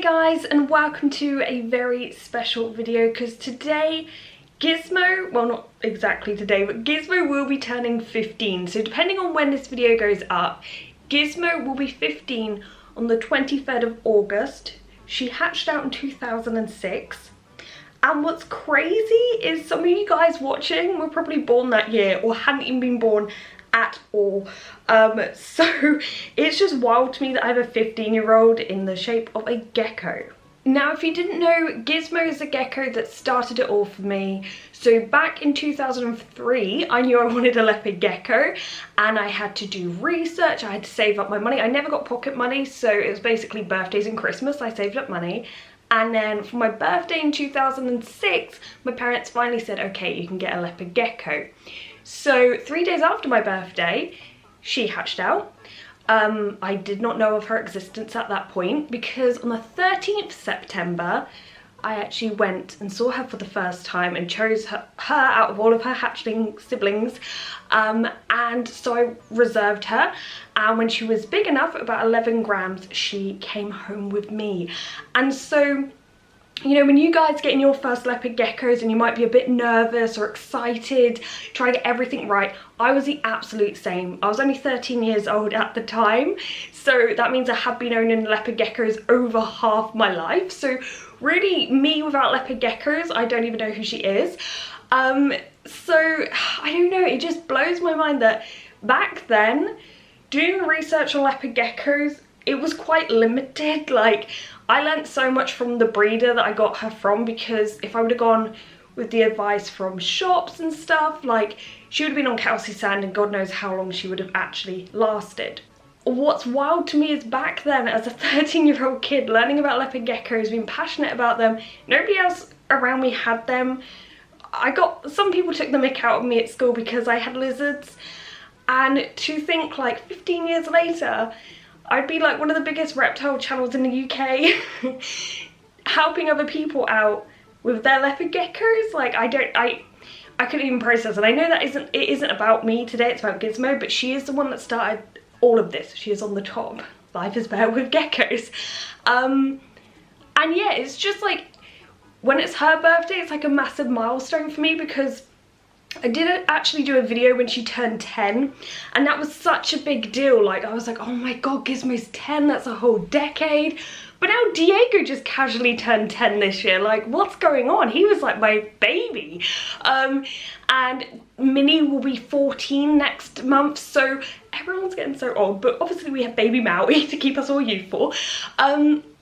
guys, and welcome to a very special video because today Gizmo, well not exactly today, but Gizmo will be turning 15. So depending on when this video goes up, Gizmo will be 15 on the 23rd of August. She hatched out in 2006. And what's crazy is some of you guys watching were probably born that year or hadn't even been born at all. So it's just wild to me that I have a 15-year-old in the shape of a gecko. Now, if you didn't know, Gizmo is a gecko that started it all for me. So back in 2003, I knew I wanted a leopard gecko and I had to do research. I had to save up my money. I never got pocket money, so it was basically birthdays and Christmas. I saved up money. And then for my birthday in 2006, my parents finally said, okay, you can get a leopard gecko. So 3 days after my birthday, she hatched out. I did not know of her existence at that point because on the 13th September, I actually went and saw her for the first time and chose her out of all of her hatchling siblings. And so I reserved her. And when she was big enough, about 11 grams, she came home with me. And so, you know, when you guys get in your first leopard geckos and you might be a bit nervous or excited, try to get everything right, I was the absolute same. I was only 13 years old at the time, so that means I have been owning leopard geckos over half my life. So really, me without leopard geckos, I don't even know who she is. So I don't know, it just blows my mind that back then, doing research on leopard geckos, it was quite limited. Like, I learnt so much from the breeder that I got her from, because if I would have gone with the advice from shops and stuff, like, she would have been on calcium sand and God knows how long she would have actually lasted. What's wild to me is back then, as a 13-year-old kid, learning about leopard geckos, being passionate about them, nobody else around me had them. Some people took the mick out of me at school because I had lizards, and to think like 15 years later, I'd be like one of the biggest reptile channels in the UK helping other people out with their leopard geckos. Like, I couldn't even process it. I know that it isn't about me today, it's about Gizmo, but she is the one that started all of this. She is on the top. Life is better with geckos. And yeah, it's just like, when it's her birthday, it's like a massive milestone for me, because I did actually do a video when she turned 10, and that was such a big deal. Like, I was like, oh my God, Gizmo's 10, that's a whole decade. But now Diego just casually turned 10 this year. Like, what's going on? He was like my baby. And Minnie will be 14 next month, so everyone's getting so old. But obviously we have baby Maui to keep us all youthful.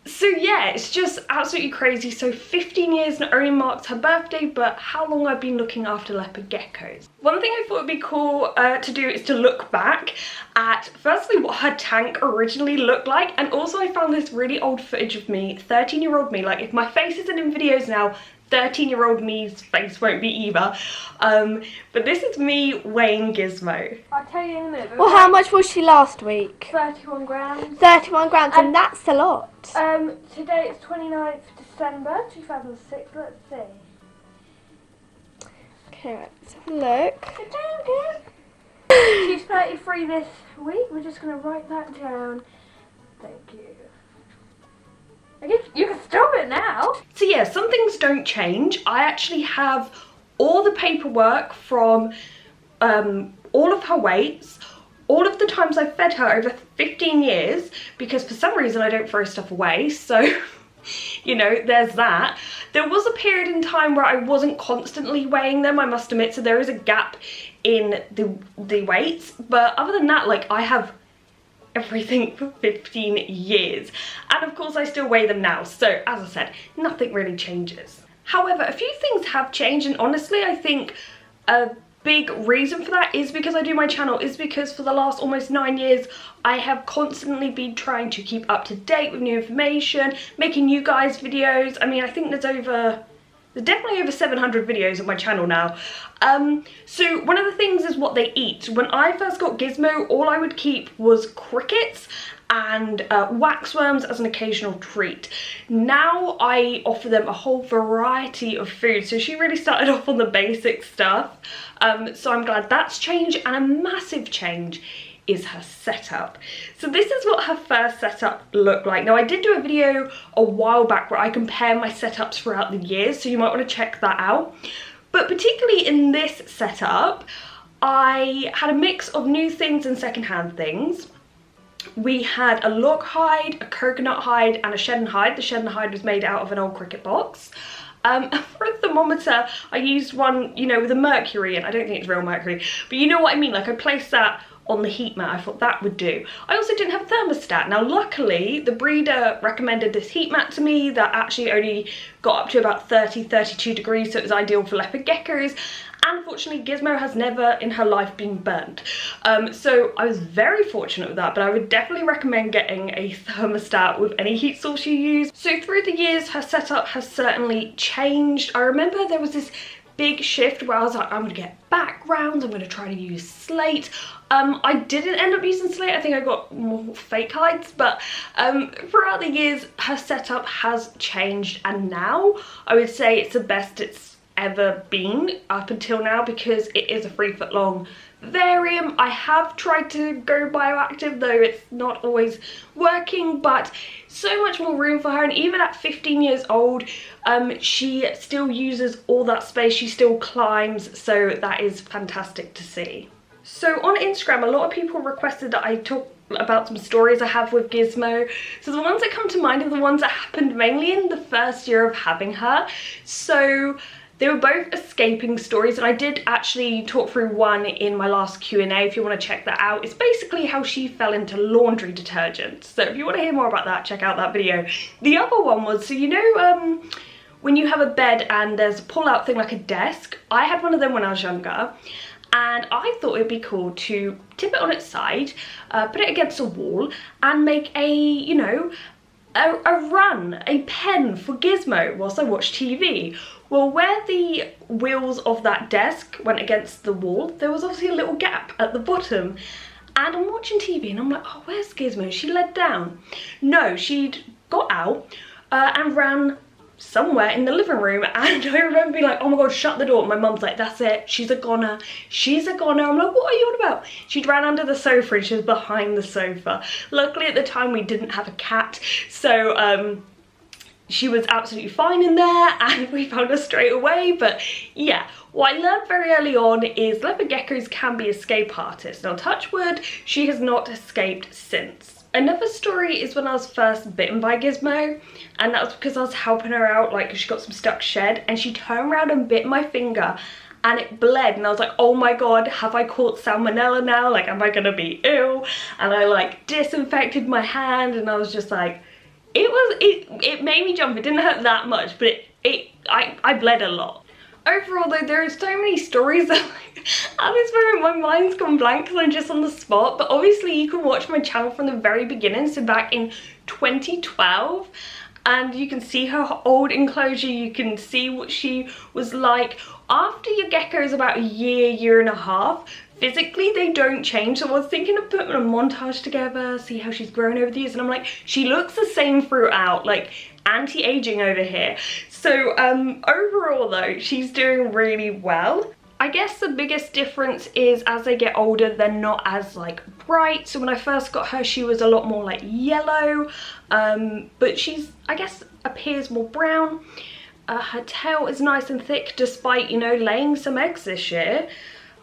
So yeah, it's just absolutely crazy. So 15 years not only marks her birthday, but how long I've been looking after leopard geckos. One thing I thought would be cool to do is to look back at, firstly, what her tank originally looked like, and also I found this really old footage of me, 13-year-old me. Like, if my face isn't in videos now, 13-year-old me's face won't be either. But this is me weighing Gizmo. I'll tell you in a minute. Well, how much was she last week? 31 grams. 31 grams, and that's a lot. Today it's 29th December 2006. Let's see. Okay, let's have a look. She's 33 this week. We're just going to write that down. Thank you. I guess you can stop it now. So yeah, some things don't change. I actually have all the paperwork from all of her weights, all of the times I've fed her over 15 years, because for some reason I don't throw stuff away, so you know, there's that. There was a period in time where I wasn't constantly weighing them, I must admit, so there is a gap in the weights, but other than that, like, I have everything for 15 years, and of course I still weigh them now, so as I said, nothing really changes. However, a few things have changed, and honestly I think a big reason for that is because I do my channel, is because for the last almost 9 years I have constantly been trying to keep up to date with new information, making you guys videos. I mean, I think there's definitely over 700 videos on my channel now. So one of the things is what they eat. When I first got Gizmo, all I would keep was crickets and waxworms as an occasional treat. Now I offer them a whole variety of food. So she really started off on the basic stuff. So I'm glad that's changed, and a massive change is her setup. So this is what her first setup looked like. Now I did do a video a while back where I compare my setups throughout the years, so you might want to check that out. But particularly in this setup, I had a mix of new things and secondhand things. We had a log hide, a coconut hide, and a shed hide. The shed hide was made out of an old cricket box. For a thermometer, I used one, you know, with a mercury, and I don't think it's real mercury, but you know what I mean, like I placed that on the heat mat. I thought that would do. I also didn't have a thermostat. Now luckily the breeder recommended this heat mat to me that actually only got up to about 30-32 degrees, so it was ideal for leopard geckos. And unfortunately Gizmo has never in her life been burnt, so I was very fortunate with that. But I would definitely recommend getting a thermostat with any heat source you use. So through the years her setup has certainly changed. I remember there was this big shift where I was like, I'm gonna get backgrounds, I'm gonna try to use slate. I didn't end up using slate. I think I got more fake hides, but throughout the years her setup has changed, and now I would say it's the best it's ever been up until now, because it is a 3-foot long vivarium. I have tried to go bioactive, though it's not always working, but so much more room for her. And even at 15 years old, she still uses all that space, she still climbs, so that is fantastic to see. So on Instagram, a lot of people requested that I talk about some stories I have with Gizmo. So the ones that come to mind are the ones that happened mainly in the first year of having her. So they were both escaping stories, and I did actually talk through one in my last Q&A if you want to check that out. It's basically how she fell into laundry detergent. So if you want to hear more about that, check out that video. The other one was, so you know when you have a bed and there's a pull-out thing like a desk? I had one of them when I was younger, and I thought it'd be cool to tip it on its side, put it against a wall, and make a, you know, a pen for Gizmo whilst I watch TV. Well, where the wheels of that desk went against the wall, there was obviously a little gap at the bottom. And I'm watching TV and I'm like, oh, where's Gizmo? She led down. No, she'd got out and ran somewhere in the living room, and I remember being like, oh my god, shut the door. My mum's like, that's it, she's a goner, she's a goner. I'm like, what are you on about? She'd ran under the sofa and she was behind the sofa. Luckily at the time we didn't have a cat, so she was absolutely fine in there and we found her straight away. But yeah, what I learned very early on is leopard geckos can be escape artists. Now touch wood, she has not escaped since. Another story is when I was first bitten by Gizmo, and that was because I was helping her out, like she got some stuck shed, and she turned around and bit my finger and it bled, and I was like, oh my god, have I caught salmonella now? Like, am I gonna be ill? And I like disinfected my hand, and I was just like, it made me jump. It didn't hurt that much, but I bled a lot. Overall though, there are so many stories that like, at this moment my mind's gone blank because I'm just on the spot. But obviously you can watch my channel from the very beginning, so back in 2012, and you can see her old enclosure, you can see what she was like. After your gecko is about a year and a half, physically they don't change. So I was thinking of putting a montage together, see how she's grown over the years, and I'm like, she looks the same throughout, like anti-aging over here. So overall though, she's doing really well. I guess the biggest difference is as they get older, they're not as like bright. So when I first got her, she was a lot more like yellow, but she's, I guess, appears more brown. Her tail is nice and thick despite, you know, laying some eggs this year.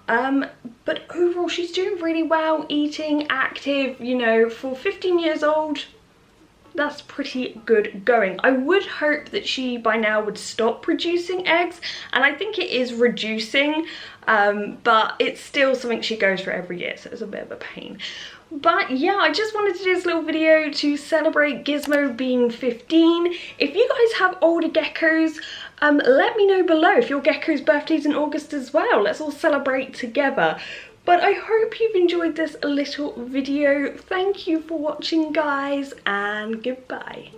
But overall she's doing really well, eating, active, you know, for 15 years old. That's pretty good going. I would hope that she by now would stop producing eggs, and I think it is reducing, but it's still something she goes for every year, so it's a bit of a pain. But yeah, I just wanted to do this little video to celebrate Gizmo being 15. If you guys have older geckos, let me know below if your gecko's birthday's in August as well. Let's all celebrate together. But I hope you've enjoyed this little video. Thank you for watching, guys, and goodbye.